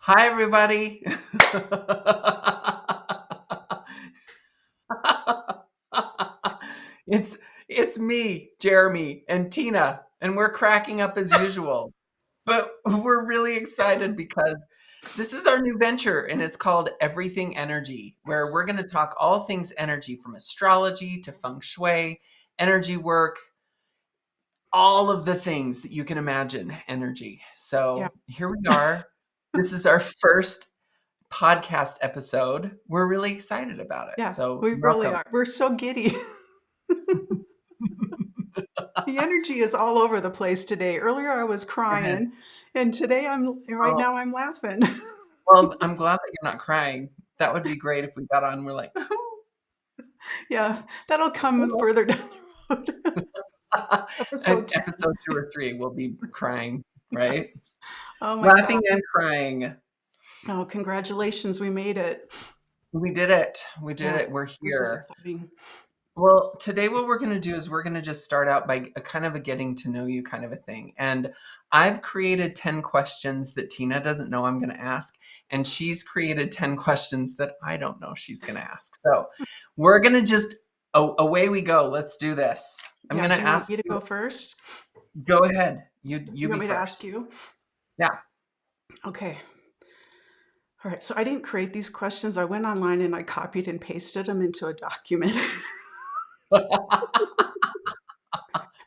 Hi, everybody. it's it's me, Jeremy, and Tina, and we're cracking up as usual. But we're really excited because this is our new venture, and it's called Everything Energy, where Yes. we're going to talk all things energy, from astrology to feng shui, energy work, all of the things that you can imagine energy. Yeah. So here we are. This is our first podcast episode. We're really excited about it. Yeah, So, we really welcome. are. We're so giddy. The energy is all over the place today. Earlier I was It is. crying, and today right Oh, now I'm laughing. well, I'm glad that you're not crying. That would be great if we got on and we're like, Yeah, that'll come further down the road. and Episode 10. episode 2 or 3 will be crying, right? Oh my Laughing god. and crying. Oh, congratulations, we made it. We did it. We did Yeah, it. We're this is here. exciting. Well, today what we're going to do is we're going to just start out by a kind of a getting to know you kind of a thing. And I've created 10 questions that Tina doesn't know I'm going to ask, and she's created 10 questions that I don't know she's going to ask. So, we're going to just away we go. Let's do this. I'm Yeah, going do to you want ask me to you. go first? Go ahead. You You be want me to ask first. you? Yeah. Okay. All right, so I didn't create these questions. I went online and I copied and pasted them into a document.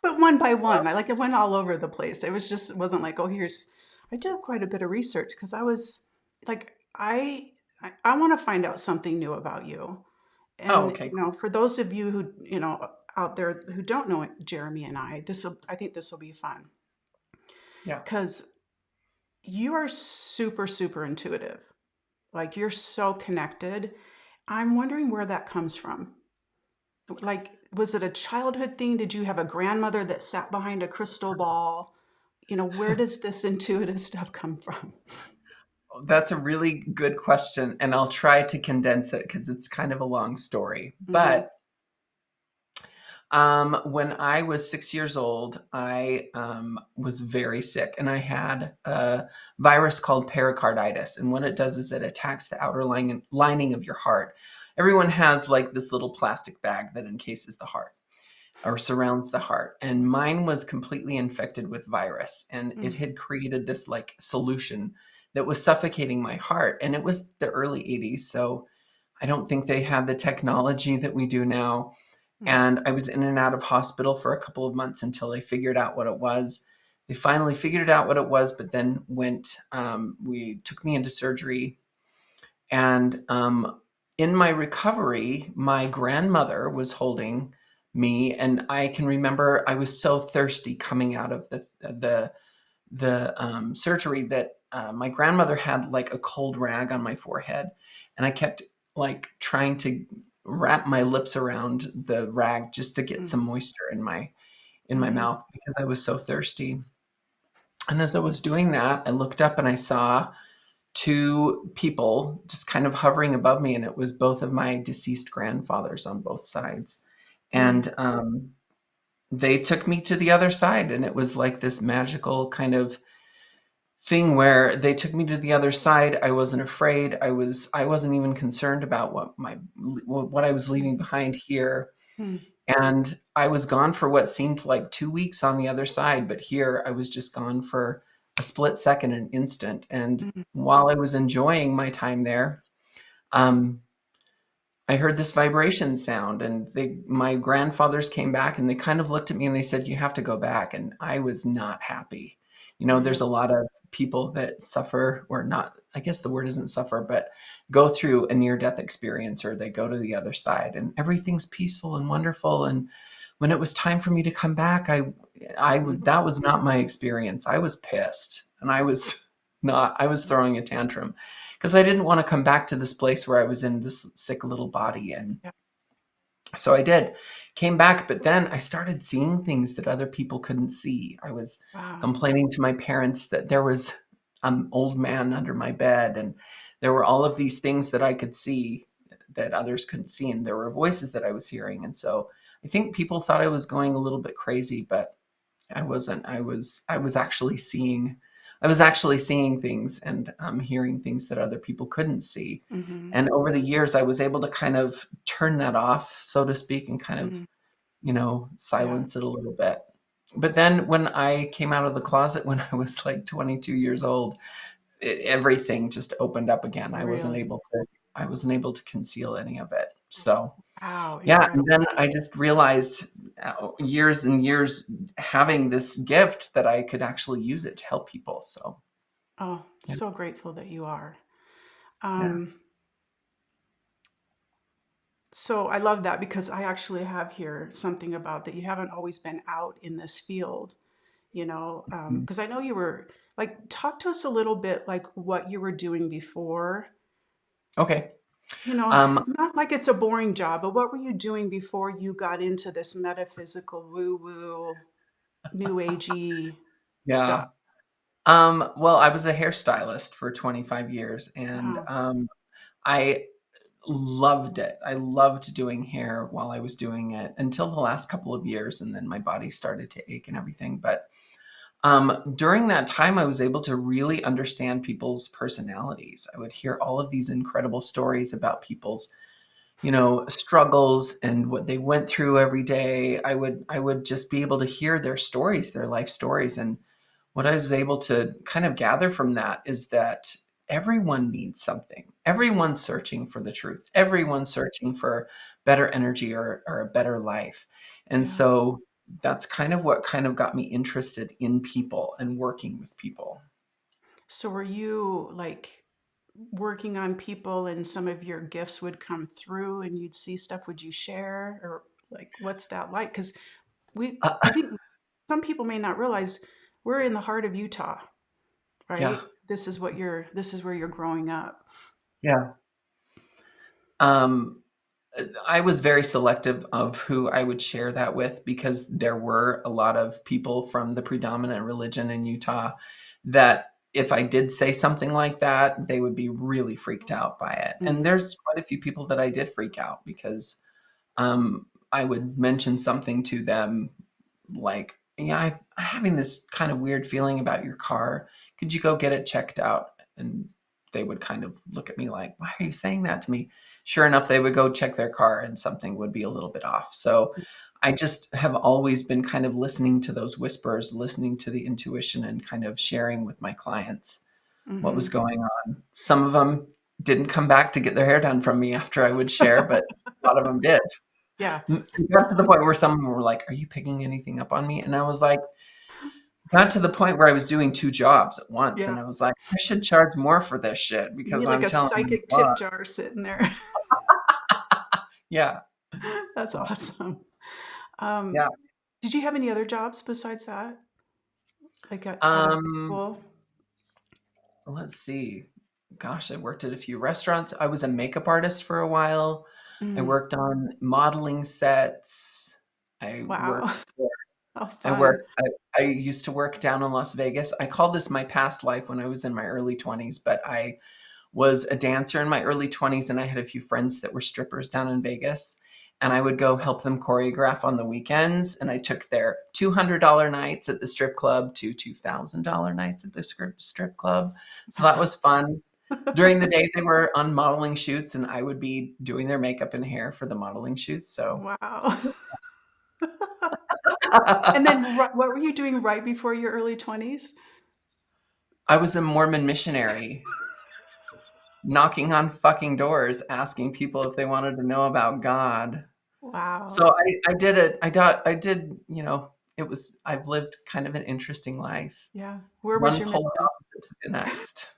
But one by one, it went all over the place. It wasn't like, oh, here's, I did quite a bit of research because I was like, I want to find out something new about you. Oh, And, okay, cool. for those of you who, out there who don't know Jeremy and I think this will be fun Yeah. because you are super, super intuitive. Like you're so connected. I'm wondering where that comes from. Like, was it a childhood thing? Did you have a grandmother that sat behind a crystal ball? Where does this intuitive stuff come from? That's a really good question, and I'll try to condense it because it's kind of a long story. Mhm. But when I was 6 years old, I was very sick, and I had a virus called pericarditis. And what it does is it attacks the outer lining of your heart. Everyone has like this little plastic bag that encases the heart or surrounds the heart. And mine was completely infected with virus, and it Mm, had created this like solution that was suffocating my heart. And it was the early 80s, so I don't think they had the technology that we do now, mm, and I was in and out of hospital for a couple of months until they figured out what it was. They finally figured out what it was, but then we took me into surgery. And in my recovery, my grandmother was holding me, and I can remember I was so thirsty coming out of the surgery that my grandmother had like a cold rag on my forehead, and I kept like trying to wrap my lips around the rag just to get mm, some moisture in my mhm, mouth because I was so thirsty. And as I was doing that, I looked up and I saw two people just kind of hovering above me, and it was both of my deceased grandfathers on both sides. mm, And they took me to the other side, and it was like this magical kind of thing where they took me to the other side. I wasn't afraid. I wasn't even concerned about what I was leaving behind here. mm, And I was gone for what seemed like 2 weeks on the other side, but here I was just gone for a split second, an instant. And mm. while I was enjoying my time there, um, I heard this vibration sound, and my grandfathers came back and they kind of looked at me and they said, "You have to go back." And I was not happy. Mhm. There's a lot of people that suffer, or not, I guess the word isn't suffer, but go through a near death experience, or they go to the other side and everything's peaceful and wonderful. And when it was time for me to come back, that was not my experience. I was pissed, and I was throwing a tantrum because I didn't want to come back to this place where I was in this sick little body. And Yeah. so I did, came back, but then I started seeing things that other people couldn't see. I was Wow. complaining to my parents that there was an old man under my bed, and there were all of these things that I could see that others couldn't see, and there were voices that I was hearing. And so I think people thought I was going a little bit crazy, but I wasn't. I was actually seeing I was actually seeing things and hearing things that other people couldn't see. Mhm. And over the years, I was able to kind of turn that off, so to speak, and kind of, Mhm. Yeah. silence it a little bit. But then when I came out of the closet when I was like 22 years old, everything just opened up again. Really? I wasn't able to conceal any of it. So, Wow, yeah, and then incredible. I just realized, years and years having this gift that I could actually use it to help people. So, Oh, yeah, so grateful that you are. yeah. Um, so I love that because I actually have here something about that you haven't always been out in this field, Mhm. because I know you were like, talk to us a little bit like what you were doing before, Okay. you know, Um, not like it's a boring job, but what were you doing before you got into this metaphysical woo-woo, new agey stuff? yeah. Well, I was a hairstylist for 25 years and Wow. I loved it. I loved doing hair while I was doing it until the last couple of years, and then my body started to ache and everything. But during that time, I was able to really understand people's personalities. I would hear all of these incredible stories about people's, struggles and what they went through every day. I would just be able to hear their stories, their life stories, and what I was able to kind of gather from that is that everyone needs something. Everyone's searching for the truth. Everyone's searching for better energy or a better life. And Yeah. so that's kind of what kind of got me interested in people and working with people. So were you like working on people and some of your gifts would come through and you'd see stuff, would you share or like what's that like? Because Uh, I think some people may not realize we're in the heart of Utah, yeah, right? This is where you're growing up. yeah. Um, I was very selective of who I would share that with because there were a lot of people from the predominant religion in Utah that if I did say something like that, they would be really freaked out by it. And Mm, there's quite a few people that I did freak out because I would mention something to them like, yeah, I'm having this kind of weird feeling about your car. Could you go get it checked out? And they would kind of look at me like, why are you saying that to me? Sure enough, they would go check their car and something would be a little bit off. So I just have always been kind of listening to those whispers, listening to the intuition and kind of sharing with my clients what was mhm. going on. Some of them didn't come back to get their hair done from me after I would share, but a lot of them did. Yeah. It got to the point where some were like, "Are you picking anything up on me?" And I was like, got to the point where I was doing 2 jobs at once, Yeah. and I was like, "I should charge more for this shit You because need like I'm a telling you psychic a lot." tip jar sitting there. Yeah, That's yeah, awesome. Um, yeah. did you have any other jobs besides that? Like out of Um, school? let's see. Gosh, I worked at a few restaurants. I was a makeup artist for a while. I Mm, worked on modeling sets. I wow. worked for How I fun. worked I used to work down in Las Vegas. I call this my past life when I was in my early 20s, but I was a dancer in my early 20s and I had a few friends that were strippers down in Vegas. And I would go help them choreograph on the weekends. And I took their $200 nights at the strip club to $2,000 nights at the strip club. So that was fun. During the day, they were on modeling shoots, and I would be doing their makeup and hair for the modeling shoots. So Wow. And then what were you doing right before your early 20s? I was a Mormon missionary knocking on fucking doors, asking people if they wanted to know about God. So Wow. I did it. I did, it was I've lived kind of an interesting life. Yeah. Where was One your polar mission? opposite to the next.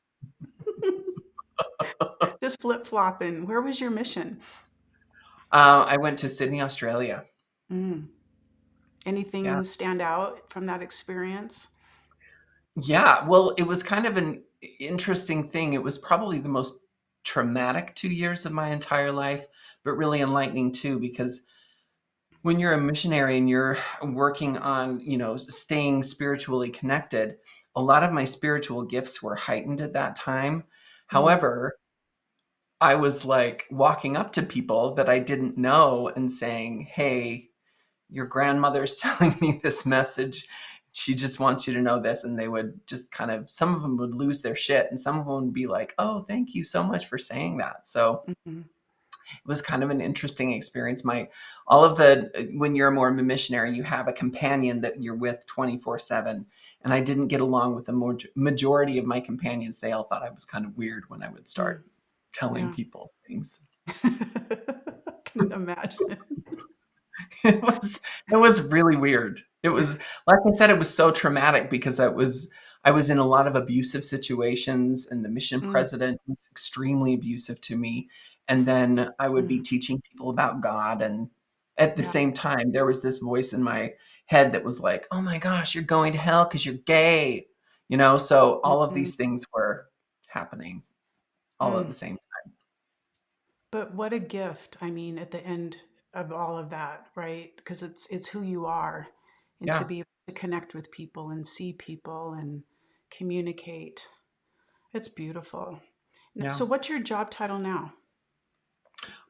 Just flip-flopping. Where was your mission? I went to Sydney, Australia. Mm. Yeah. Anything stand out from that experience? Yeah, well, it was kind of an interesting thing. It was probably the most traumatic 2 years of my entire life, but really enlightening too, because when you're a missionary and you're working on, staying spiritually connected, a lot of my spiritual gifts were heightened at that time. Mm. However, I was like walking up to people that I didn't know and saying, "Hey, your grandmother's telling me this message. she just wants you to know this. And they would just kind of, some of them would lose their shit and some of them would be like, oh, thank you so much for saying that. So Mhm. it was kind of an interesting experience. All of the, when you're more of a missionary, you have a companion that you're with 24/7. And I didn't get along with the majority of my companions. They all thought I was kind of weird when I would Mm. start telling Yeah. people things. Can imagine. It was it was really weird. It was, like I said, it was so traumatic because I was in a lot of abusive situations, and the mission Mm, president was extremely abusive to me, and then I would be mm. teaching people about God, and at the Yeah. same time, there was this voice in my head that was like, "Oh my gosh, you're going to hell because 'cause you're gay." So all of Mhm. these things were happening all at the Mm. same. But what a gift, I mean, at the end of all of that, right? Because it's who you are, and to Yeah, be able to connect with people and see people and communicate. It's beautiful. yeah. So what's your job title now?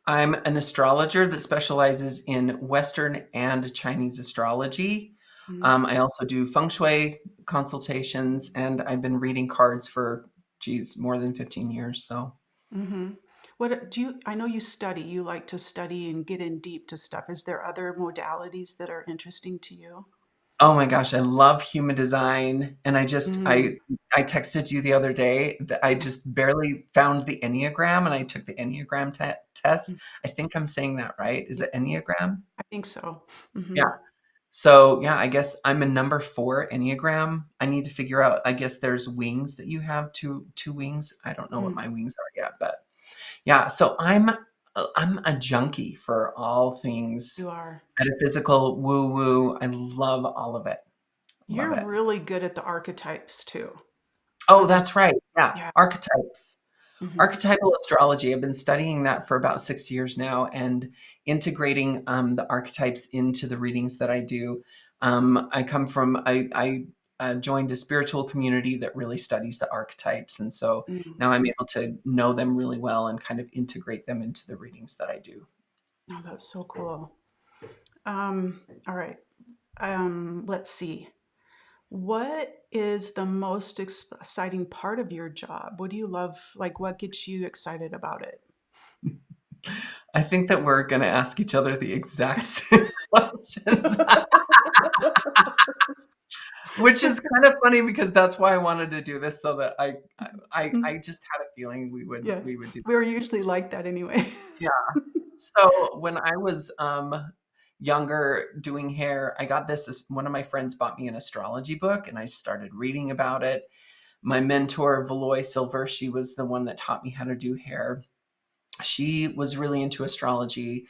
I'm an astrologer that specializes in Western and Chinese astrology. Mhm. I also do feng shui consultations, and I've been reading cards for, geez, more than 15 years. So, Mhm. What do you I know you study, you like to study and get in deep to stuff. Is there other modalities that are interesting to you? oh my gosh, I love human design. And Mm. I texted you the other day that I just barely found the Enneagram and I took the Enneagram test. Mm. I think I'm saying that right. Is Yeah, it Enneagram? I think so. Yeah. Mhm. So, yeah, I guess I'm a number 4 Enneagram. I need to figure out, I guess there's wings that you have, 2 wings. I don't know what Mm. my wings are yet, but yeah, so I'm a junkie for all things You are. metaphysical, woo-woo. I love all of it. Love You're it. really good at the archetypes too. Oh, Understand. that's right. Yeah, Yeah. archetypes. Mhm. Archetypal astrology, I've been studying that for about 6 years now and integrating, the archetypes into the readings that I do. I come from joined a spiritual community that really studies the archetypes, and so Mm. now I'm able to know them really well and kind of integrate them into the readings that I do. Oh, that's so cool. All right. Let's see. What is the most exciting part of your job? What do you love? Like, what gets you excited about it? I think that we're gonna ask each other the exact same questions. Which is kind of funny because that's why I wanted to do this so that I just had a feeling Yeah, we would do. we're usually like that anyway. Yeah. So when I was, younger doing hair, I got this one of my friends bought me an astrology book, and I started reading about it. My mentor, Valois Silver, she was the one that taught me how to do hair. She was really into astrology,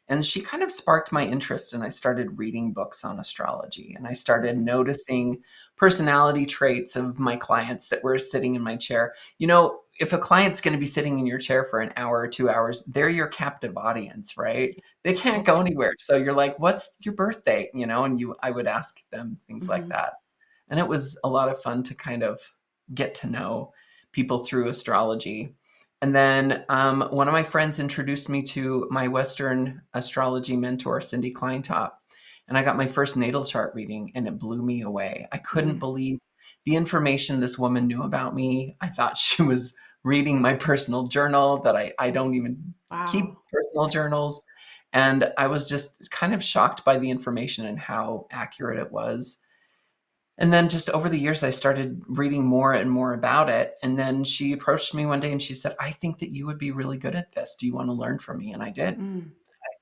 and she kind of sparked my interest, and I started reading books on astrology, and I started Mhm. noticing personality traits of my clients that were sitting in my chair. If a client's going to be sitting in your chair for an hour or 2 hours, they're your captive audience, right? Yeah, They can't go totally. anywhere. So you're like, "What's your birthday?" And I would ask them things like Mhm. that. And it was a lot of fun to kind of get to know people through astrology. And then one of my friends introduced me to my Western astrology mentor, Cindy Kleintop. And I got my first natal chart reading, and it blew me away. I couldn't Mm. believe the information this woman knew about me. I thought she was reading my personal journal, that I don't even keep Wow. personal journals. And I was just kind of shocked by the information and how accurate it was. And then just over the years, I started reading more and more about it. And then she approached me one day and she said, I think that you would be really good at this. Do you want to learn from me? And I did. Mm.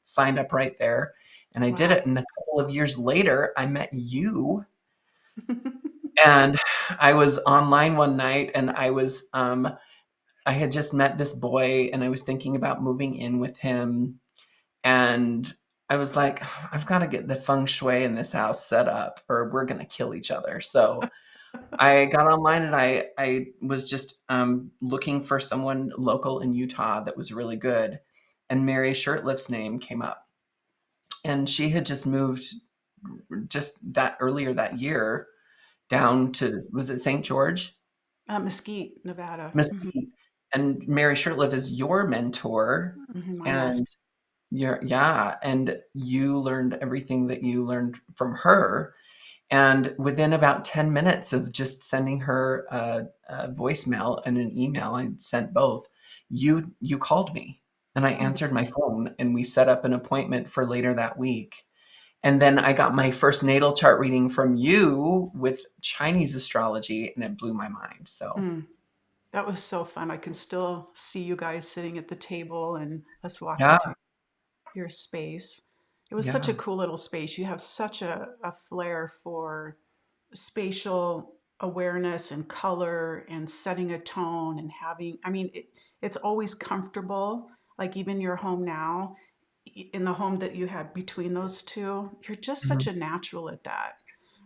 Signed up right there and I did Wow. it. And a couple of years later, I met you. And I was online one night and I had just met this boy and I was thinking about moving in with him. And I was like, I've got to get the feng shui in this house set up or we're going to kill each other. So I got online and I was just, looking for someone local in Utah that was really good, and Mary Shurtleff's name came up, and she had just moved just that earlier that year down to, was it St. George? Mesquite, Nevada. Mhm. Mesquite, and Mary Shurtleff is your mentor, Mhm, my and master. and you learned everything that you learned from her, And within about 10 minutes of just sending her a voicemail and an email, I sent both, you called me, and I Oh, answered my phone, and we set up an appointment for later that week. And then I got my first natal chart reading from you with Chinese astrology, and it blew my mind. So, mm, that was so fun. I can still see you guys sitting at the table and us walking yeah, through your space. It was such a yeah. cool little space. You have such a flair for spatial awareness and color and setting a tone and having, I mean, it's always comfortable. Like even your home now, in the home that you had between those two, you're just such Mhm. a natural at that.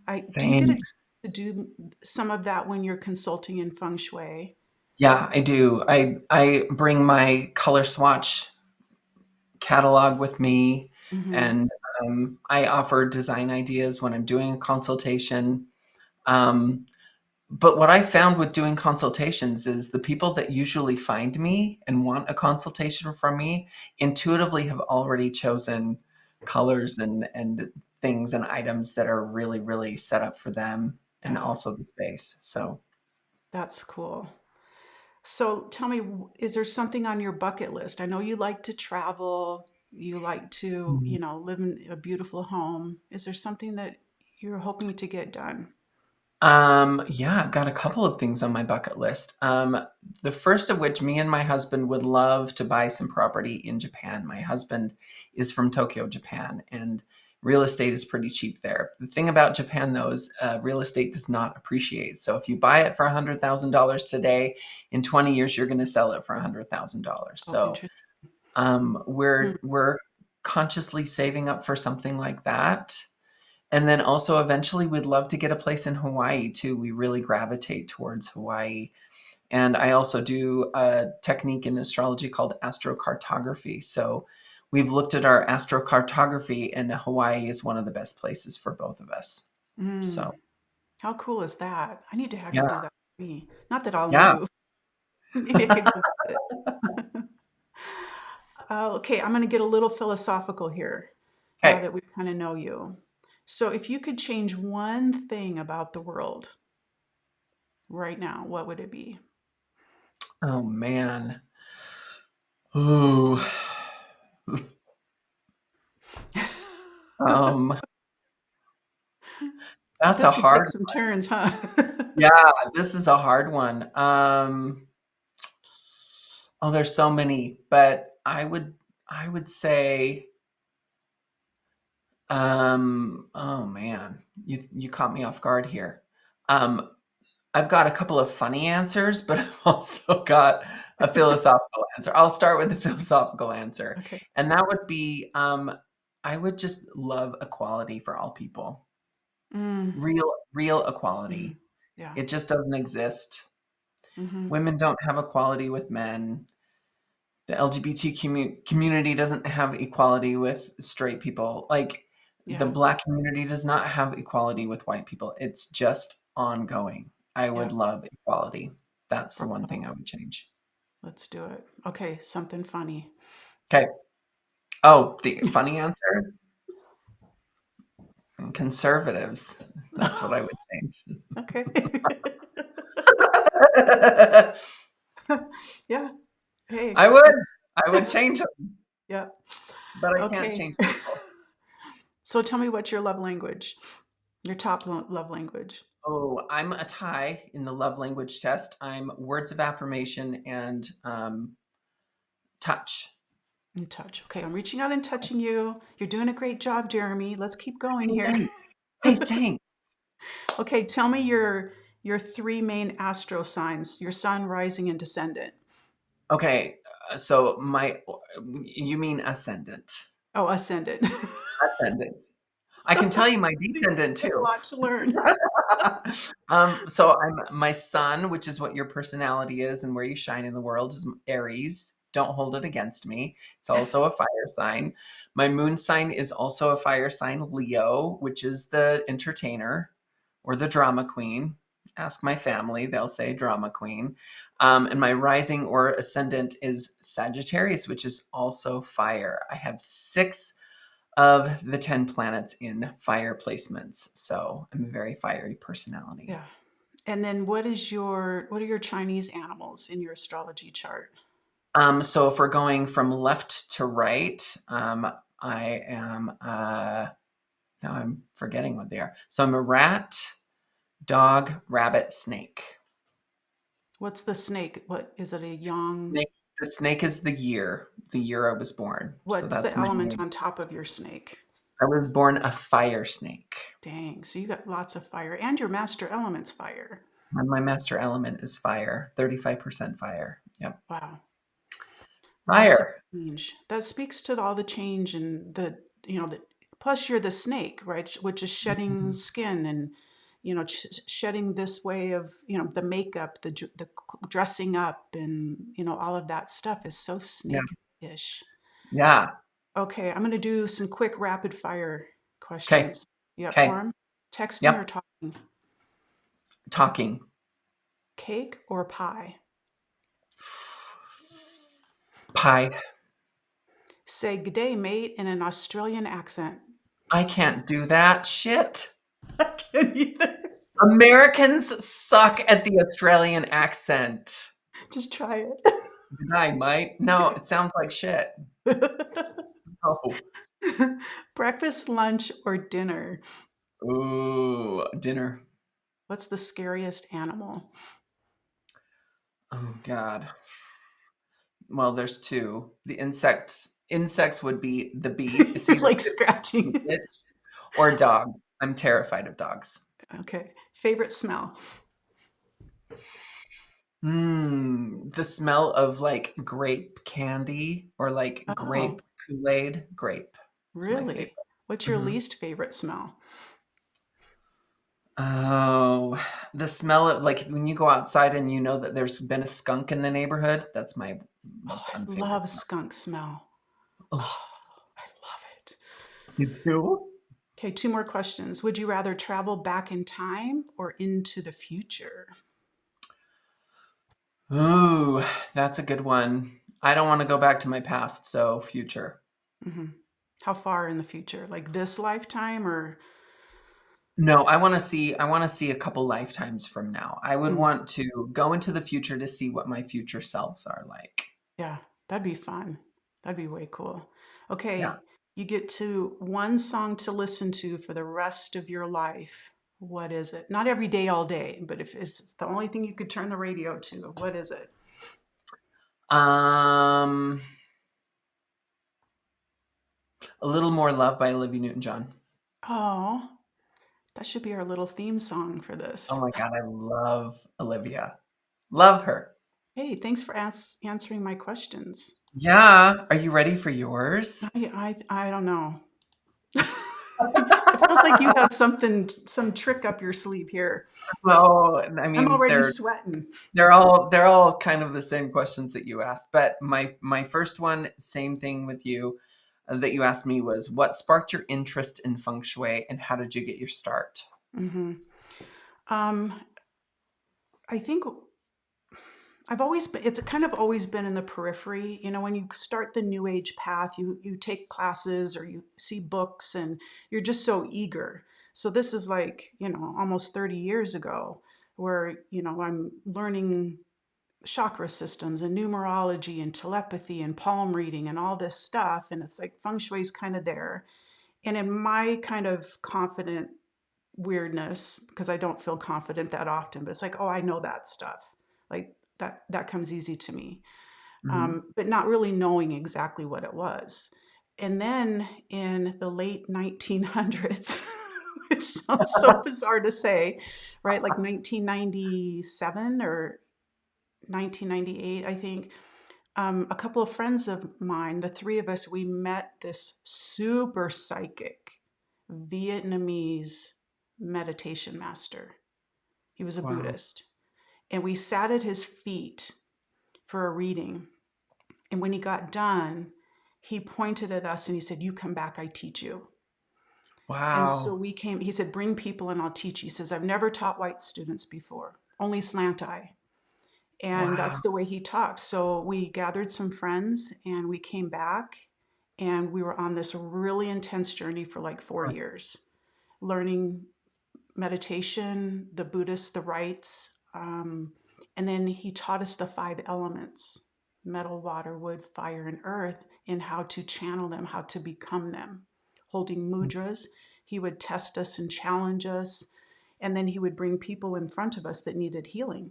Do you get a chance Thanks. to do some of that when you're consulting in feng shui? Yeah, I do. I bring my color swatch catalog with me, Mm-hmm. and I offer design ideas when I'm doing a consultation. Um, but what I found with doing consultations is the people that usually find me and want a consultation from me intuitively have already chosen colors and things and items that are really, really set up for them and Yeah, also the space. So, that's cool. So tell me, is there something on your bucket list? I know you like to travel, you like to, mm. live in a beautiful home. Is there something that you're hoping to get done? Yeah, I've got a couple of things on my bucket list. The first of which, me and my husband would love to buy some property in Japan. My husband is from Tokyo, Japan, and real estate is pretty cheap there. The thing about Japan, though, is real estate does not appreciate. So if you buy it for $100,000 today, in 20 years you're going to sell it for $100,000. Oh, So interesting. we're consciously saving up for something like that. And then also eventually we'd love to get a place in Hawaii too. We really gravitate towards Hawaii. And I also do a technique in astrology called astrocartography. So we've looked at our astrocartography, and Hawaii is one of the best places for both of us. Mm, So, how cool is that? I need to have you yeah. do that for me. Not that I'll Yeah. move. Maybe I could go visit. Okay, I'm going to get a little philosophical here now Okay. that we kind of know you. So, if you could change one thing about the world right now, what would it be? Oh, man. Ooh. Um, that's a This could take hard some turns, huh? Yeah, this is a hard one. Oh, there's so many, but I would say, oh man, you caught me off guard here. Um, I've got a couple of funny answers, but I've also got a philosophical answer. I'll start with the philosophical answer, Okay. and that would be, I would just love equality for all people. Mm, Real mhm. equality. Yeah. It just doesn't exist. Mhm. Women don't have equality with men. The LGBT community doesn't have equality with straight people. Like, the Yeah. Black community does not have equality with white people. It's just ongoing. I Yeah. would love equality. That's the one thing I Bravo. would change. Let's do it. Okay, something funny. Okay. Oh, the funny answer? Conservatives. That's what I would change. Okay. Yeah. Hey, I would. I would change them, yeah. but I can't Okay. change people. So tell me what's your love language? Your top love language. Oh, I'm a tie in the love language test. I'm words of affirmation and touch. And touch. Okay, I'm reaching out and touching you. You're doing a great job, Jeremy. Let's keep going Hey, here. thanks. Hey, thanks. Okay, tell me your three main astro signs, your sun, rising, and descendant. Okay, so you mean ascendant. Oh, ascendant. Ascendant. I can tell you my See, descendant I have a too. lot to learn. So I'm my sun, which is what your personality is and where you shine in the world, is Aries. Don't hold it against me. It's also a fire sign. My moon sign is also a fire sign, Leo, which is the entertainer or the drama queen. Ask my family, they'll say drama queen. And my rising or ascendant is Sagittarius, which is also fire. I have 6 of the 10 planets in fire placements. So I'm a very fiery personality. Yeah. And then what are your Chinese animals in your astrology chart? So if we're going from left to right, I am, now I'm forgetting what they are. So I'm a rat, dog, rabbit, snake. What's the snake? What is it, a yang? Snake. The snake is the year I was born. So What's the that's my element name. on top of your snake? I was born a fire snake. Dang, so you got lots of fire, and your master element's fire. And my master element is fire, 35% fire. Yep. Wow. Lots of Fire. change. That speaks to all the change and the plus you're the snake, right? Which is shedding Mhm. skin and, shedding this way of, the makeup, the dressing up and, all of that stuff is so Yeah. snake-ish. Yeah. Okay, I'm going to do some quick rapid fire Okay. questions. You up for Okay. 'em? Texting or Yep. talking? Talking. Cake or pie? Pie. Say "Good day, mate" in an Australian accent. I can't do that shit. I can't either. Americans suck at the Australian accent. Just try I might. No, it sounds like shit. it. Oh. Breakfast, lunch, or dinner? Ooh, dinner. What's the scariest animal? Oh God. Well, there's two. The insects would be the bee. It's You're either like scratching. bitch or dog. I'm terrified of dogs. Okay. Favorite smell? The smell of like grape candy or like Oh, grape Kool-Aid. Grape. It's my favorite. really? What's your Mhm. least favorite smell? Oh, the smell of like when you go outside and you know that there's been a skunk in the neighborhood. That's my Oh, most I unfavorite love smell. skunk smell. Oh, Oh, I love it. you do? Okay, two more questions. Would you rather travel back in time or into the future? Ooh, that's a good one. I don't want to go back to my past, so future. hmm How far in the future? Like this lifetime or? No, I want to see a couple lifetimes from now. I would Mm, want to go into the future to see what my future selves are like. yeah, that'd be fun. That'd be way cool. Yeah. Okay, you get to one song to listen to for the rest of your life. What is it? Not every day, all day, but if it's the only thing you could turn the radio to, what is it? Um, a little more love by Olivia Newton-John. Oh, that should be our little theme song for Oh this. my God, I love Olivia. Love her. Hey, thanks for answering my questions. Yeah. Are you ready for yours? I don't know. It feels like you have some trick up your sleeve here. No, I I'm mean already sweating. they're all kind of the same questions that you asked. But my first one, same thing with you, that you asked me was what sparked your interest in feng shui and how did you get your start? hmm Um, I think it's kind of always been in the periphery. When you start the new age path, you take classes or you see books and you're just so eager. So this is like, almost 30 years ago where, I'm learning chakra systems and numerology and telepathy and palm reading and all this stuff. And it's like feng shui's kind of there. And in my kind of confident weirdness, because I don't feel confident that often, but it's like, oh, I know that stuff. Like that comes easy to me. Mhm. But not really knowing exactly what it was. And then in the late 1900s, which sounds so bizarre to say, right? Like 1997 or 1998, I think, a couple of friends of mine, the three of us, we met this super psychic Vietnamese meditation master. He was a Wow. Buddhist. And we sat at his feet for a reading. And when he got done, he pointed at us and he said, "You come back, I teach you." And so Wow. we came, he said, "Bring people and I'll teach you." He says, "I've never taught white students before, only slant eye." And Wow. that's the way he talks. So we gathered some friends and we came back And we were on this really intense journey for like 4 years, learning meditation, the Buddhist, the rites. And then he taught us the five elements: metal, water, wood, fire, and earth, and how to channel them, how to become them. Holding mudras, he would test us and challenge us. And then he would bring people in front of us that needed healing.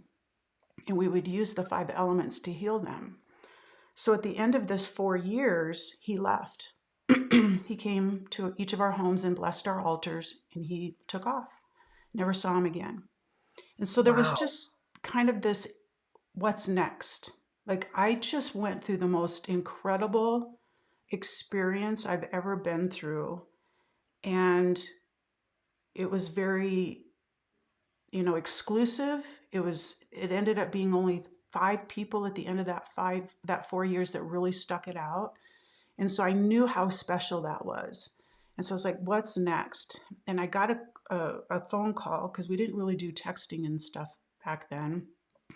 And we would use the five elements to heal them. So at the end of this 4 years, he left. He came to each of our homes and blessed our altars, and he took off. Never saw him again. And so there was Wow. just kind of this, what's next? Like, I just went through the most incredible experience I've ever been through. And it was very, exclusive. It ended up being only 5 people at the end of that 4 years that really stuck it out. And so I knew how special that was. And so I was like, what's next? And I got a phone call, because we didn't really do texting and stuff back then,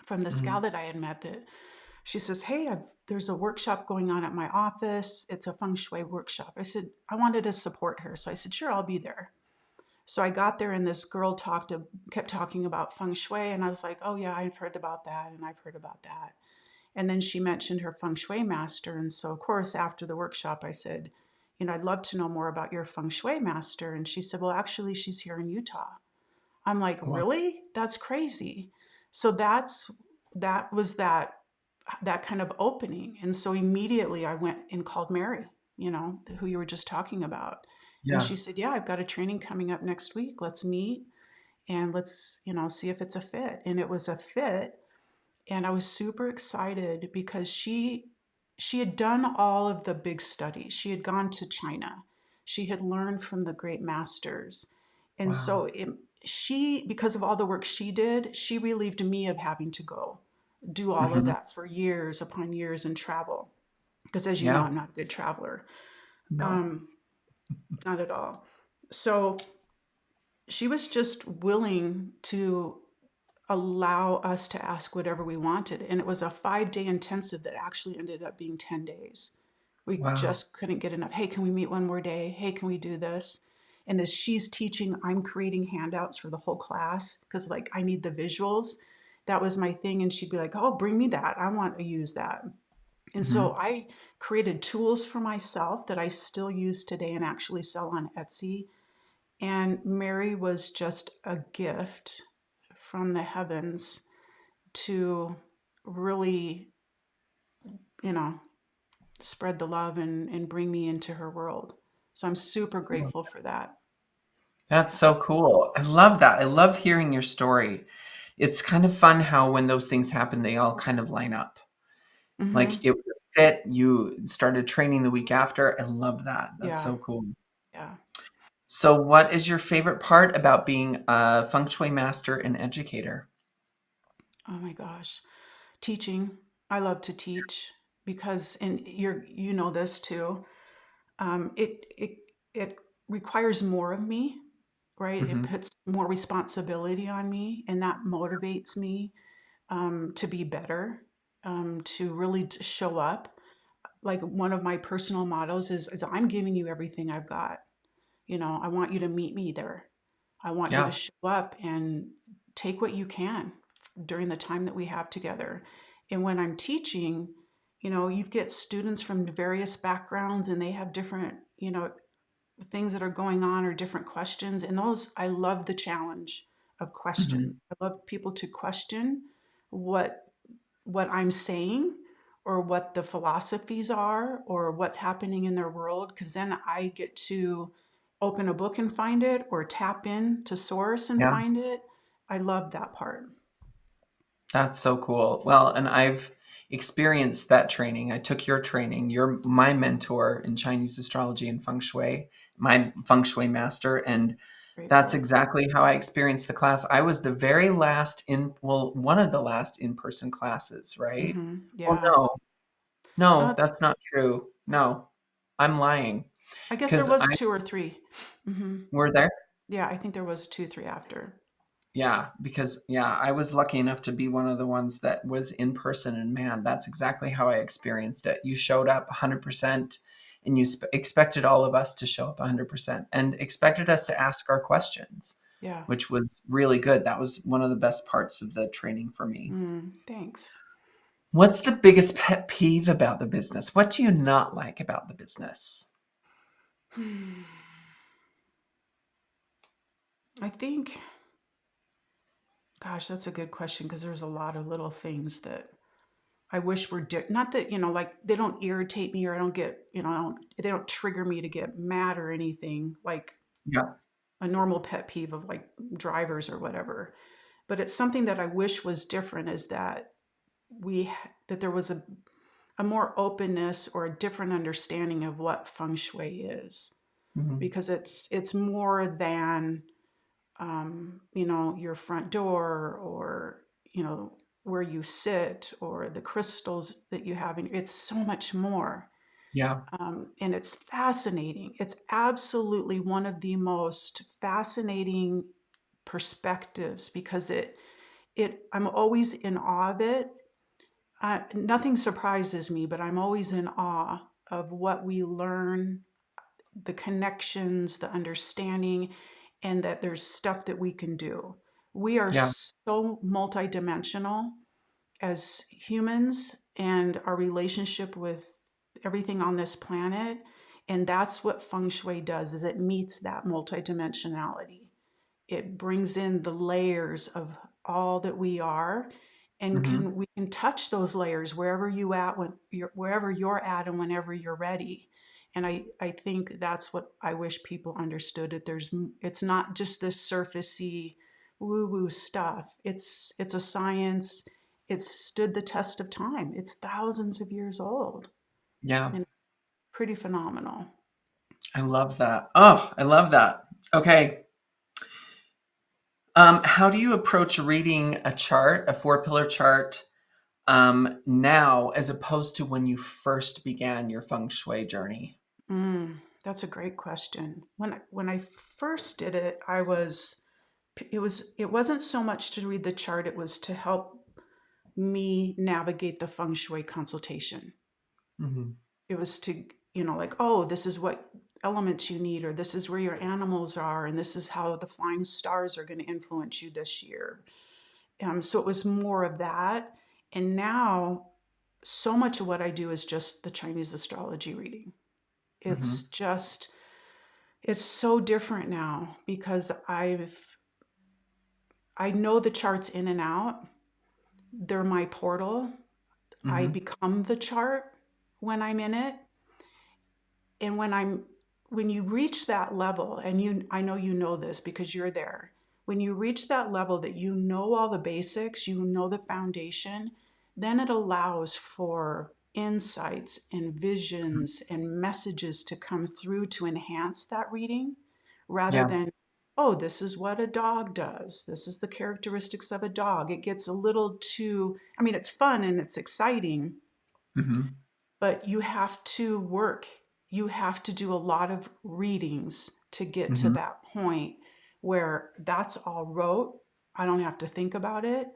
from this gal Mhm. that I had met, that she says, hey, there's a workshop going on at my office. It's a feng shui workshop. I said, I wanted to support her. So I said, sure, I'll be there. So I got there, and this girl kept talking about feng shui. And I was like, oh, yeah, I've heard about that. And I've heard about that. And then she mentioned her feng shui master. And so, of course, after the workshop, I said, I'd love to know more about your feng shui master. And she said, well, actually, she's here in Utah. I'm like, Wow. really? That's crazy. So that was that kind of opening. And so immediately I went and called Mary, who you were just talking about. And Yeah. she said, yeah, I've got a training coming up next week. Let's meet and let's, see if it's a fit. And it was a fit. And I was super excited because she had done all of the big studies. She had gone to China. She had learned from the great masters. And Wow. so because of all the work she did, she relieved me of having to go do all of Mhm. that for years upon years and travel. Because as you know, Yeah. I'm not a good traveler. No. Um, Not at all. So she was just willing to allow us to ask whatever we wanted. And it was a 5-day intensive that actually ended up being 10 days. We Wow. just couldn't get enough. Hey, can we meet one more day? Hey, can we do this? And as she's teaching, I'm creating handouts for the whole class, because, like, I need the visuals. That was my thing. And she'd be like, oh, bring me that. I want to use that. And so Mhm. I created tools for myself that I still use today and actually sell on Etsy. And Mary was just a gift from the heavens to really, you know, spread the love and bring me into her world. So I'm super grateful for that. That's so cool. I love that. I love hearing your story. It's kind of fun how when those things happen, they all kind of line up. Like, Hmm. it was a fit, you started training the week after. I love that. That's Yeah, so cool. yeah. So what is your favorite part about being a feng shui master and educator? Oh my gosh. Teaching. I love to teach because, and you know this too. It requires more of me, right? It Mhm. puts more responsibility on me, and that motivates me to be better, to really show up. Like, one of my personal mottos is I'm giving you everything I've got. I want you to meet me there. I want you to Yeah. show up and take what you can during the time that we have together. And when I'm teaching, you get students from various backgrounds, and they have different, things that are going on, or different questions. And those, I love the challenge of questions. Mhm. I love people to question what I'm saying, or what the philosophies are, or what's happening in their world, because then I get to open a book and find it, or tap in to source and Yeah. find it. I love that part. That's so cool. Well, and I've experienced that training. I took your training. You're my mentor in Chinese astrology and feng shui, my feng shui master, and that's Grateful. exactly how I experienced the class. I was the very last one of the last in-person classes, right? Well, Yeah. no. No, uh, that's not true. No. I'm lying I guess there because was I two or three. Hmm. were there. Yeah, I think there was two, three after. Yeah, because yeah, I was lucky enough to be one of the ones that was in person, and man, that's exactly how I experienced it. You showed up 100%, and you expected all of us to show up 100% and expected us to ask our questions, Yeah. which was really good. That was one of the best parts of the training for me. Thanks. What's the biggest pet peeve about the business? What do you not like about the business? I think, gosh, that's a good question because there's a lot of little things that I wish were not that, like they don't irritate me or I don't get, they don't trigger me to get mad or anything like Yeah. a normal pet peeve of like drivers or whatever. But it's something that I wish was different is that that there was a more openness or a different understanding of what feng shui is Mhm. because it's more than your front door or where you sit or the crystals that you have it's so much more. Yeah. And it's fascinating. It's absolutely one of the most fascinating perspectives because I'm always in awe of it. Nothing surprises me, but I'm always in awe of what we learn, the connections, the understanding, and that there's stuff that we can do. We are Yeah. so multidimensional as humans and our relationship with everything on this planet. And that's what feng shui does is it meets that multidimensionality. It brings in the layers of all that we are and Mhm. we can touch those layers wherever you're at and whenever you're ready. And I think that's what I wish people understood that it's not just this surfacey woo woo stuff. It's a science. It's stood the test of time. It's thousands of years old Yeah. and pretty phenomenal. I love that. Oh, I love that. Okay. How do you approach reading a chart, a four-pillar chart, now as opposed to when you first began your feng shui journey? That's a great question. When I first did it, it wasn't so much to read the chart, it was to help me navigate the feng shui consultation. Mhm. It was to, like, oh, this is what elements you need, or this is where your animals are, and this is how the flying stars are going to influence you this year. So it was more of that. And now, so much of what I do is just the Chinese astrology reading. It's Mhm. just, it's so different now because I know the charts in and out. They're my portal. I Mhm. become the chart when I'm in it. And when you reach that level, and I know you know this because you're there. When you reach that level that you know all the basics, you know the foundation, then it allows for insights and Mhm. visions and messages to come through to enhance that reading rather Yeah. than, oh, this is what a dog does. This is the characteristics of a dog. It gets a little too, I mean, it's fun and it's exciting, Mhm. but you have to work. You have to do a lot of readings to get to Mhm. that point where that's all rote. I don't have to think about it.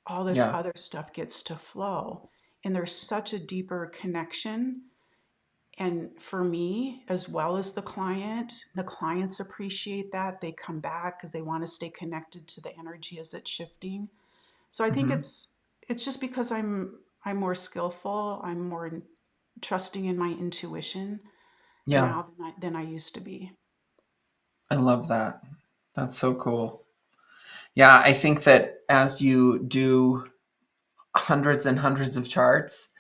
All this Yeah. other stuff gets to flow. And there's such a deeper connection. And for me, as well as the clients appreciate that. They come back because they want to stay connected to the energy as it's shifting. So I think Mhm. it's just because I'm more skillful, I'm more trusting in my intuition Yeah. now than I used to be. I love that. That's so cool. Yeah, I think that as you do hundreds and hundreds of charts,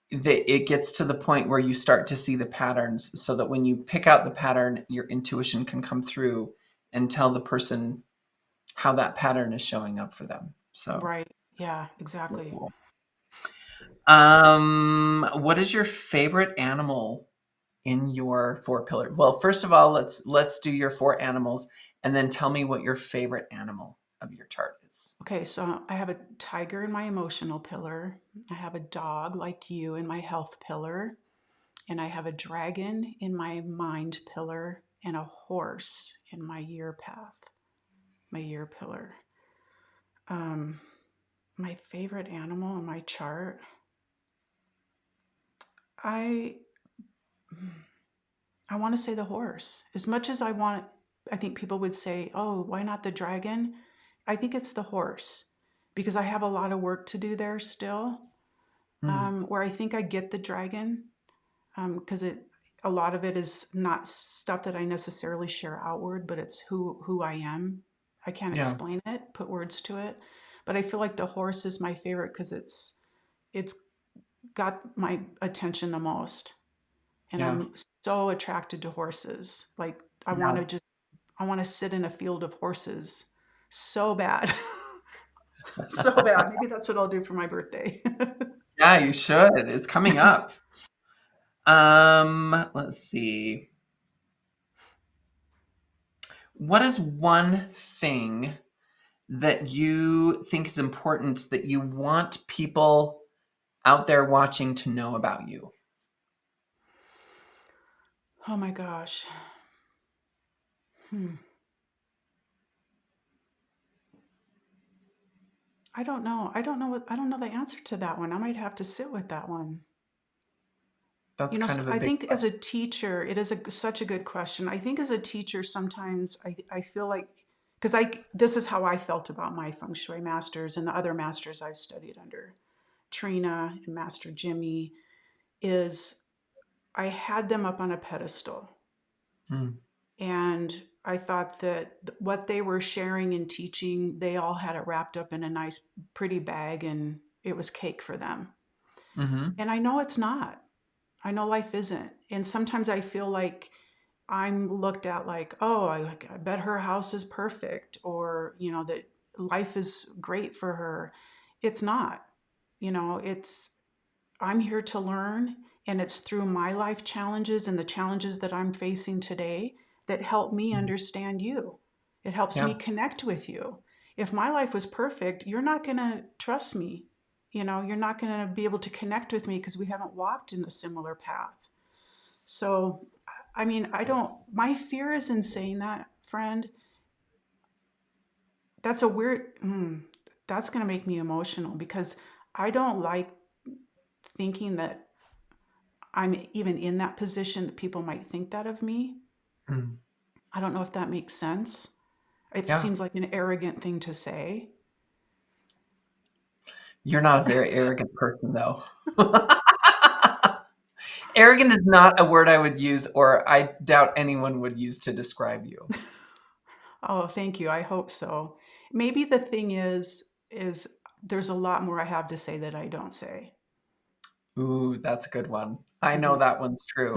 it gets to the point where you start to see the patterns so that when you pick out the pattern, your intuition can come through and tell the person how that pattern is showing up for them. So, Right. Yeah, so exactly. cool. What is your favorite animal in your four pillar? Well, first of all, let's do your four animals and then tell me what your favorite animal of your chart is. Okay, so I have a tiger in my emotional pillar. I have a dog like you in my health pillar, and I have a dragon in my mind pillar and a horse in my year path, my year pillar. Um, my favorite animal in my chart, I I want to say the horse. As much as I think people would say, oh, why not the dragon? I think it's the horse because I have a lot of work to do there still. Mm, Where I think I get the dragon because a lot of it is not stuff that I necessarily share outward, but it's who I am. I can't yeah, explain it, put words to it, but I feel like the horse is my favorite because it's got my attention the most, and yeah, I'm so attracted to horses. Like yeah. I want to sit in a field of horses so bad. So bad. Maybe that's what I'll do for my birthday. Yeah, you should. It's coming up. Let's see. What is one thing that you think is important that you want people out there watching to know about you? Oh my gosh. Hmm. I don't know. I don't know the answer to that one. I might have to sit with that one. That's kind of a I big think as a question. teacher, it is such a good question. I think as a teacher, sometimes I feel like, because this is how I felt about my feng shui masters and the other masters I've studied under, Trina and Master Jimmy, is I had them up on a pedestal. Mm, And I thought that what they were sharing and teaching, they all had it wrapped up in a nice, pretty bag, and it was cake for them. mhm, And I know it's not. I know life isn't. And sometimes I feel like I'm looked at like, oh, I bet her house is perfect, or, that life is great for her. It's not. I'm here to learn, and it's through my life challenges and the challenges that I'm facing today that help me mhm. understand you. It helps me Yeah, connect with you. If my life was perfect, you're not going to trust me. You're not going to be able to connect with me because we haven't walked in a similar path. So, I mean, my fear is in saying that, friend. That's a weird, that's going to make me emotional because I don't like thinking that I'm even in that position that people might think that of me. mm, I don't know if that makes sense. It yeah. seems like an arrogant thing to say. You're not a very arrogant person, though. Arrogant is not a word I would use, or I doubt anyone would use to describe you. Oh, thank you. I hope so. Maybe the thing is there's a lot more I have to say that I don't say. Ooh, that's a good one. I know Mhm. that one's true.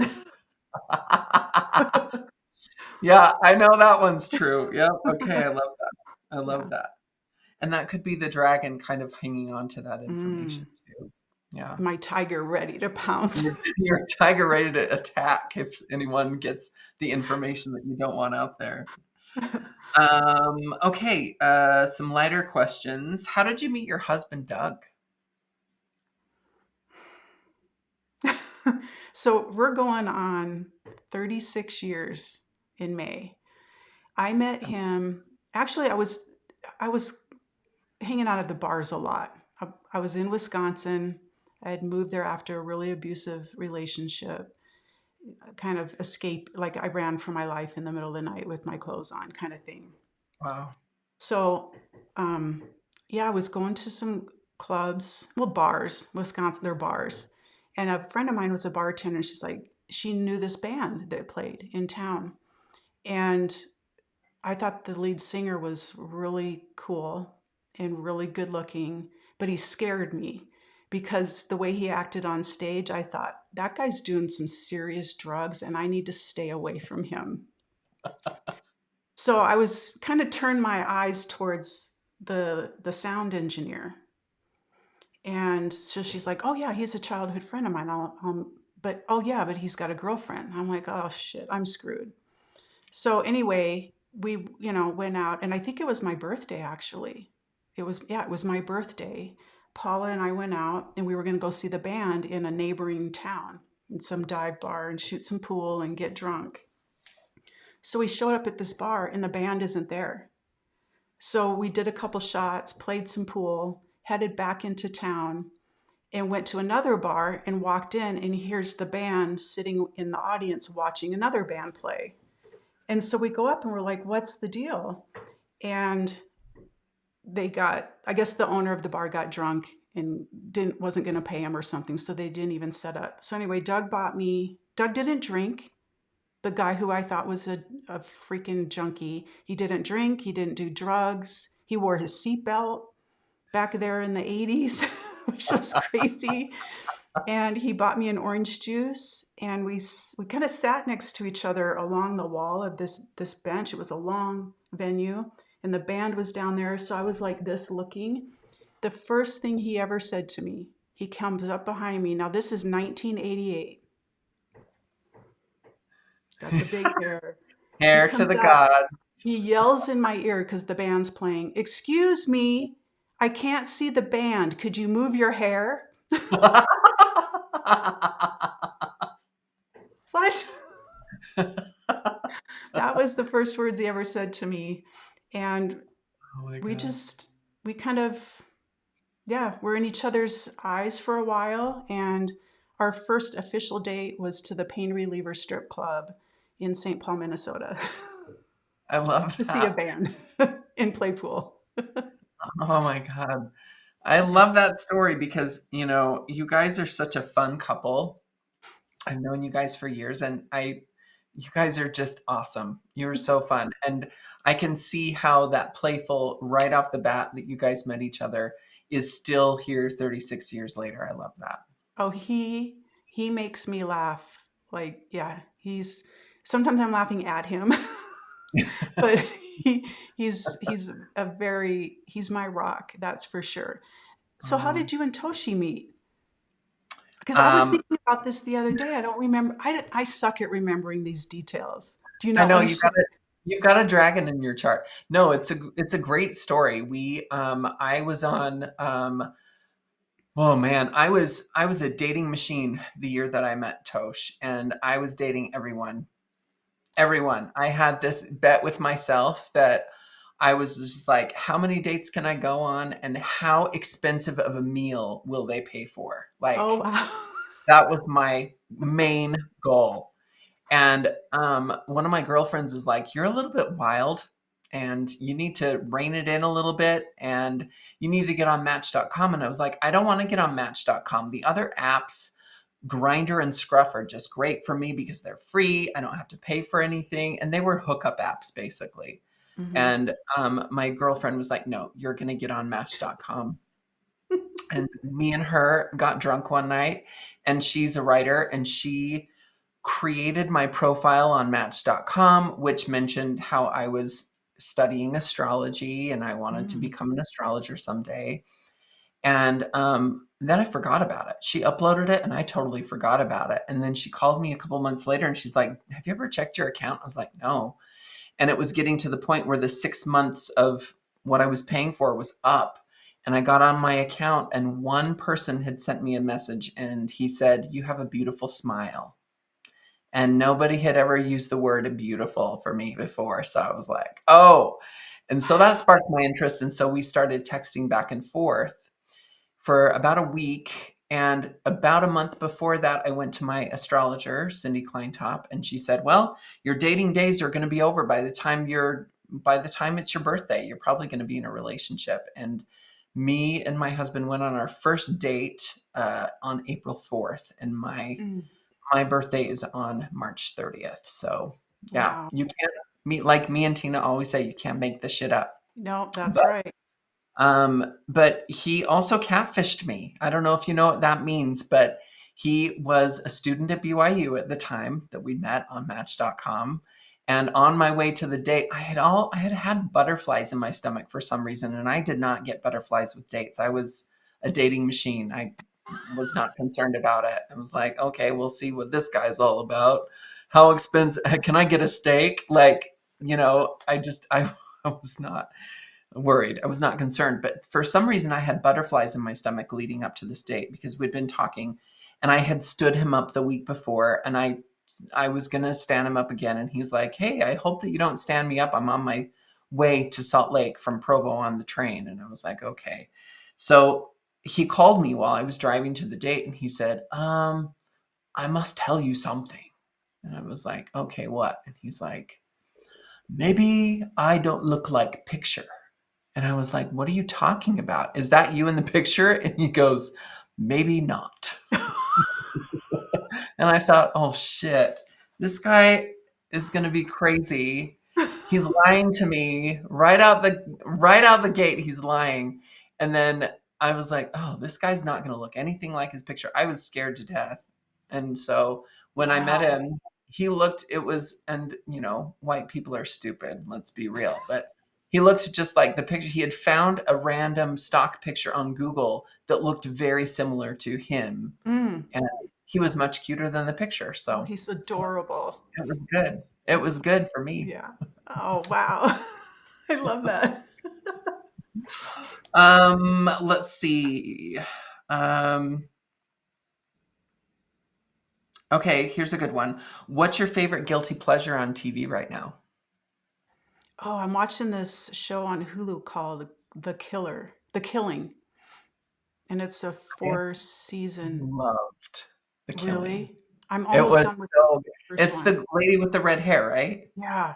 Yeah, I know that one's true. Yep, okay, I love that. I love Yeah. that. And that could be the dragon kind of hanging on to that information Mm. too. Yeah. My tiger ready to pounce. You're a tiger ready to attack if anyone gets the information that you don't want out there. Okay, some lighter questions. How did you meet your husband, Doug? So we're going on 36 years in May. I met him, actually I was hanging out at the bars a lot. I was in Wisconsin. I had moved there after a really abusive relationship, kind of escape, like I ran for my life in the middle of the night with my clothes on, kind of thing. Wow. So, um, yeah, I was going to some clubs, well, bars, Wisconsin, they're bars. And a friend of mine was a bartender, and she's like, she knew this band that played in town. And I thought the lead singer was really cool and really good looking, but he scared me because the way he acted on stage, I thought, that guy's doing some serious drugs and I need to stay away from him. So I was kind of turned my eyes towards the sound engineer. And so she's like, "Oh yeah, he's a childhood friend of mine. But oh yeah, but he's got a girlfriend." I'm like, "Oh shit, I'm screwed." So anyway, we, went out, and I think it was my birthday actually. It was my birthday. Paula and I went out and we were going to go see the band in a neighboring town in some dive bar and shoot some pool and get drunk. So we showed up at this bar and the band isn't there. So we did a couple shots, played some pool, headed back into town, and went to another bar and walked in, and here's the band sitting in the audience watching another band play. And so we go up and we're like, what's the deal? And I guess the owner of the bar got drunk and wasn't going to pay him or something. So they didn't even set up. So anyway, Doug didn't drink. The guy who I thought was a freaking junkie, he didn't drink. He didn't do drugs. He wore his seatbelt back there in the 80s, which was crazy. And he bought me an orange juice, and we kind of sat next to each other along the wall of this bench. It was a long venue, and the band was down there, so I was like this looking. The first thing he ever said to me, he comes up behind me. Now this is 1988. Got the big hair. He Hair to comes the up, gods. he yells in my ear because the band's playing, "Excuse me, I can't see the band. Could you move your hair?" What? That was the first words he ever said to me. And Oh my we God. just, we kind of, yeah, we're in each other's eyes for a while. And our first official date was to the Pain Reliever Strip Club in St. Paul, Minnesota, I love to see a that. band and play pool. Oh my God. I love that story because, you guys are such a fun couple. I've known you guys for years, and you guys are just awesome. You're so fun. And I can see how that playful right off the bat that you guys met each other is still here 36 years later. I love that. Oh, he makes me laugh. Like, yeah, sometimes I'm laughing at him, but he's my rock, that's for sure. So how Oh. did you and Toshi meet? Because I was Um, thinking about this the other day. I don't remember. I suck at remembering these details. Do you I not know want to share? you've got a dragon in your chart. No, it's a great story. I was on, oh man, I was a dating machine the year that I met Tosh, and I was dating everyone. Everyone. I had this bet with myself that I was just like, how many dates can I go on, and how expensive of a meal will they pay for? Oh, Like, wow. that was my main goal. And one of my girlfriends is like, "You're a little bit wild, and you need to rein it in a little bit, and you need to get on Match.com." And I was like, "I don't want to get on Match.com. The other apps, Grinder and Scruff, are just great for me because they're free. I don't have to pay for anything, and they were hookup apps basically." Hmm. And my girlfriend was like, "No, you're going to get on Match.com." And me and her got drunk one night, and she's a writer, and she created my profile on Match.com, which mentioned how I was studying astrology and I wanted to Mm. become an astrologer someday. And then I forgot about it. She uploaded it and I totally forgot about it. And then she called me a couple months later and she's like, "Have you ever checked your account?" I was like, "No." And it was getting to the point where the 6 months of what I was paying for was up. And I got on my account, and one person had sent me a message, and he said, "You have a beautiful smile." And nobody had ever used the word beautiful for me before. So I was like, "Oh." And so that sparked my interest. And so we started texting back and forth for about a week. And about a month before that, I went to my astrologer, Cindy Kleintop, and she said, "Well, your dating days are going to be over by the time it's your birthday. You're probably going to be in a relationship." And me and my husband went on our first date on April 4th, and Mm. my birthday is on March 30th. So, yeah, Wow. you can't meet, like me and Tina always say, you can't make this shit up. No, that's But right. but he also catfished me. I don't know if you know what that means, but he was a student at BYU at the time that we met on Match.com. And on my way to the date, I had butterflies in my stomach for some reason, and I did not get butterflies with dates. I was a dating machine. I was not concerned about it. I was like, okay, we'll see what this guy's all about. How expensive can I get a steak? Like, I I was not worried. I was not concerned. But for some reason, I had butterflies in my stomach leading up to this date because we'd been talking, and I had stood him up the week before, and I was gonna stand him up again, and he's like, "Hey, I hope that you don't stand me up. I'm on my way to Salt Lake from Provo on the train." And I was like, "Okay." So he called me while I was driving to the date and he said, I must tell you something. And I was like, okay, what? And he's like, maybe I don't look like picture. And I was like, what are you talking about? Is that you in the picture? And he goes, maybe not. And I thought, oh shit, this guy is gonna be crazy. He's lying to me right out the gate, he's lying. And then I was like, oh, this guy's not gonna look anything like his picture. I was scared to death. And so when I met Wow. him, he looked it was and white people are stupid, let's be real. But he looked just like the picture. He had found a random stock picture on Google that looked very similar to him. Mm. And he was much cuter than the picture, Oh, so he's adorable. it was good. It He's was good for me. yeah. Oh, wow. I love that. Let's see. Um, okay, here's a good one. What's your favorite guilty pleasure on TV right now? Oh, I'm watching this show on Hulu called The Killing, and it's a Okay. 4-season. Loved The Killing. Really? I'm It almost was done with so good. the first It's one. the lady with the red hair, right? Yeah.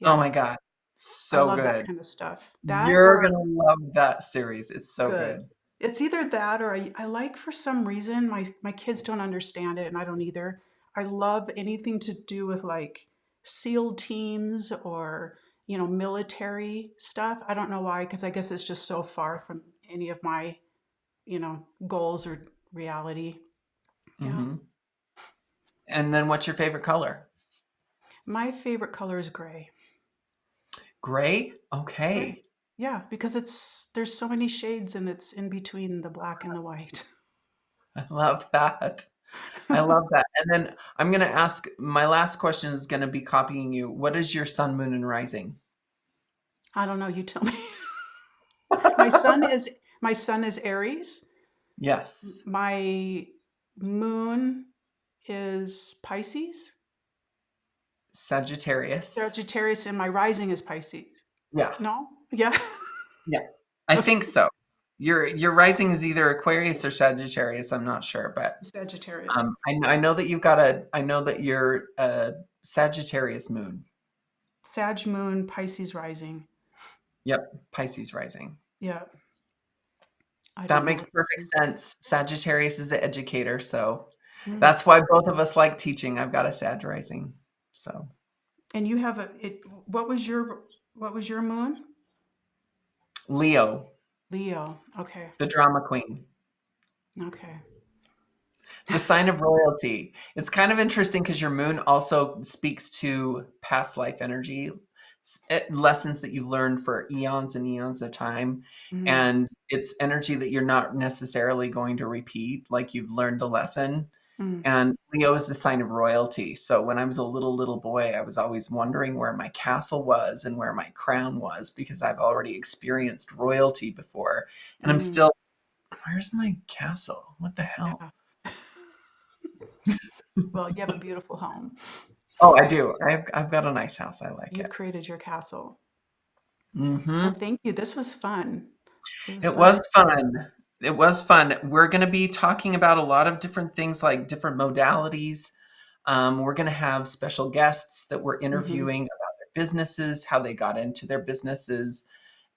Oh Yeah. my god. I So love that good. kind of stuff. That You're or gonna love that series. It's so good. good. It's either that or I like for some reason my kids don't understand it and I don't either. I love anything to do with like SEAL teams or military stuff. I don't know why, because I guess it's just so far from any of my goals or reality. Yeah. Mhm. And then what's your favorite color? My favorite color is gray. Gray? Gray. Okay. Yeah, because there's so many shades and it's in between the black and the white. I love that. I love that. And then I'm gonna ask my last question is gonna be copying you. What is your sun, moon, and rising? I don't know, you tell me. My sun is my sun is Aries. Yes. My moon is Pisces, Sagittarius. Sagittarius, and my rising is Pisces. Yeah. No? Yeah. Yeah. I Okay. think so. Your rising is either Aquarius or Sagittarius. I'm not sure, but Sagittarius. I know that you're a Sagittarius moon. Sag moon, Pisces rising. Yep. Pisces rising. Yeah. I That don't know makes what perfect sense. Sagittarius is the educator, so mm. that's why both of us like teaching. I've got a Sag rising. So And you have a it what was your moon? Leo, Leo. Okay. the drama queen, Okay. the sign of royalty. It's kind of interesting because your moon also speaks to past life energy, lessons that you've learned for eons and eons of time. Mm, And it's energy that you're not necessarily going to repeat, like you've learned the lesson. mm, And Leo is the sign of royalty. So when I was a little boy, I was always wondering where my castle was and where my crown was because I've already experienced royalty before. And I'm mm. still, where's my castle? What the hell? Yeah. Well, you have a beautiful home. Oh, I do. I've got a nice house. I like You've it. created your castle. Well, Hmm. thank you. This was fun. It was It fun. was fun. It was fun. We're going to be talking about a lot of different things like different modalities. We're going to have special guests that we're Mhm. interviewing about their businesses, how they got into their businesses.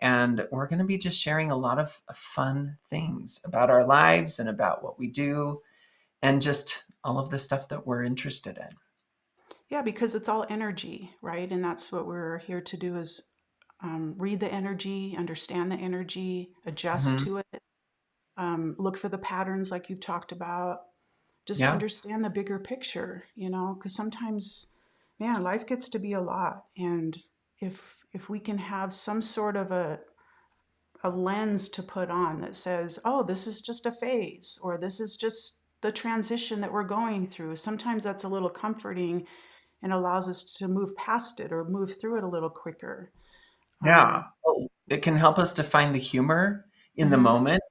And we're going to be just sharing a lot of fun things about our lives and about what we do and just all of the stuff that we're interested in. Yeah, because it's all energy, right? And that's what we're here to do is read the energy, understand the energy, adjust Hmm. to it, look for the patterns like you've talked about, just Yeah. understand the bigger picture, because sometimes, man, life gets to be a lot. And if we can have some sort of a lens to put on that says, oh, this is just a phase, or this is just the transition that we're going through. Sometimes that's a little comforting and allows us to move past it or move through it a little quicker. Yeah. Um, Oh, it can help us to find the humor in the mhm, moment.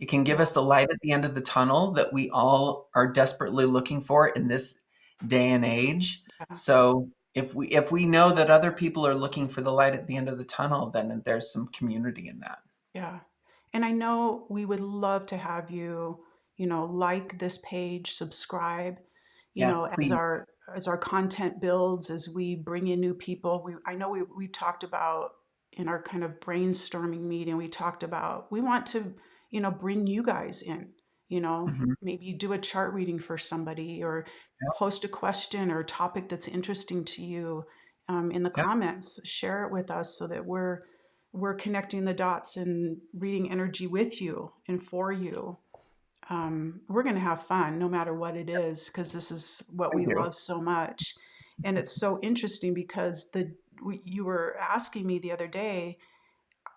It can give yeah, us the light at the end of the tunnel that we all are desperately looking for in this day and age. yeah, So if we know that other people are looking for the light at the end of the tunnel, then there's some community in that. yeah. And I know we would love to have you, like this page, subscribe, Yes, as please. our content builds, as we bring in new people. I know we talked about in our kind of brainstorming meeting, we talked about we want to, bring you guys in, Mhm. maybe do a chart reading for somebody or Yep, post a question or a topic that's interesting to you in the yep. comments. Share it with us so that we're connecting the dots and reading energy with you and for you. We're going to have fun no matter what it is because this is what I we do. love so much. And it's so interesting because you were asking me the other day.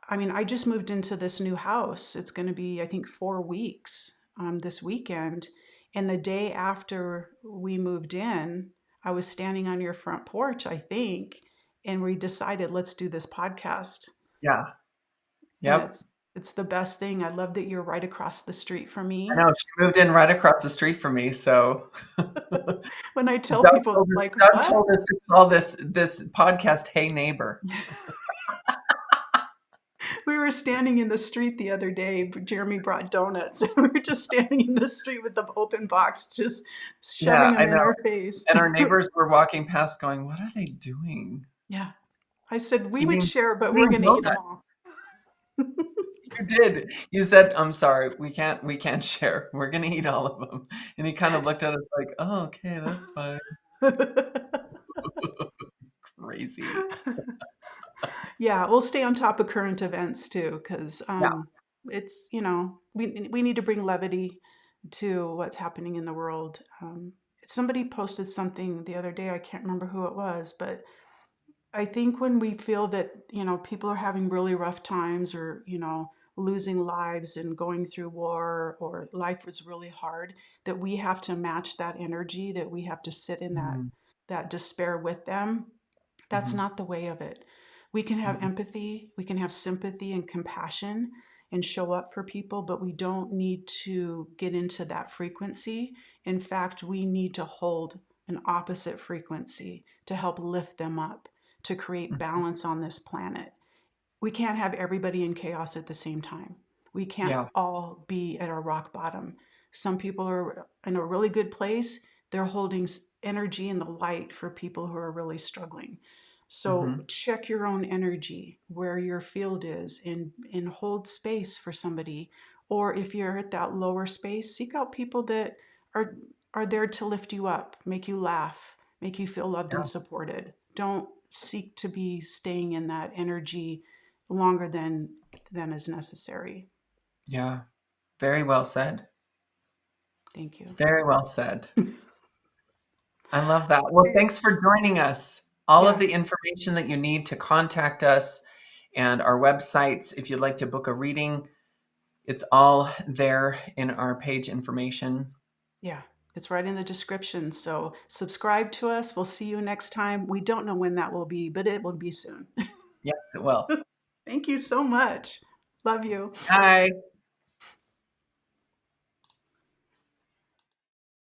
I mean, I just moved into this new house. It's going to be, I think, 4 weeks this weekend. And the day after we moved in, I was standing on your front porch, I think, and we decided let's do this podcast. Yeah. And Yep. it's the best thing. I love that you're right across the street from I me. know, she moved in right across the street from me, so When I tell people, like, Doug what? told us to call this podcast "Hey Neighbor." We were standing in the street the other day. Jeremy brought donuts. And we were just standing in the street with the open box, just shoving Yeah, I them in know, our face. and our neighbors were walking past going, "What are they doing?" Yeah. I said, we would Eating share, but we're eating going to eat them all. donuts. You did. You said, "I'm sorry, we can't share. We're gonna eat all of them." And he kinda looked at us like, "Oh, okay, that's fine." Crazy. Yeah, we'll stay on top of current events too, because Yeah. it's, we need to bring levity to what's happening in the world. Somebody posted something the other day, I can't remember who it was, but I think when we feel that, people are having really rough times or, losing lives and going through war or life was really hard, that we have to match that energy, that we have to sit in Mhm, that despair with them. That's mhm, not the way of it. We can have mhm, empathy, we can have sympathy and compassion and show up for people, but we don't need to get into that frequency. In fact, we need to hold an opposite frequency to help lift them up, to create mhm. balance on this planet. We can't have everybody in chaos at the same time. We can't Yeah, all be at our rock bottom. Some people are in a really good place. They're holding energy in the light for people who are really struggling. So mhm. check your own energy where your field is and hold space for somebody. Or if you're at that lower space, seek out people that are are there to lift you up, make you laugh, make you feel loved and Yeah, supported. Don't seek to be staying in that energy longer than is necessary. yeah. Very well said. Thank you. Very well said. I love that. Well, Okay. thanks for joining us. All of Yeah, the information that you need to contact us and our websites, if you'd like to book a reading, it's all there in our page information. yeah. It's right in the description. So subscribe to us. We'll see you next time. We don't know when that will be, but it will be soon. Yes, it will. Thank you so much. Love you. Bye.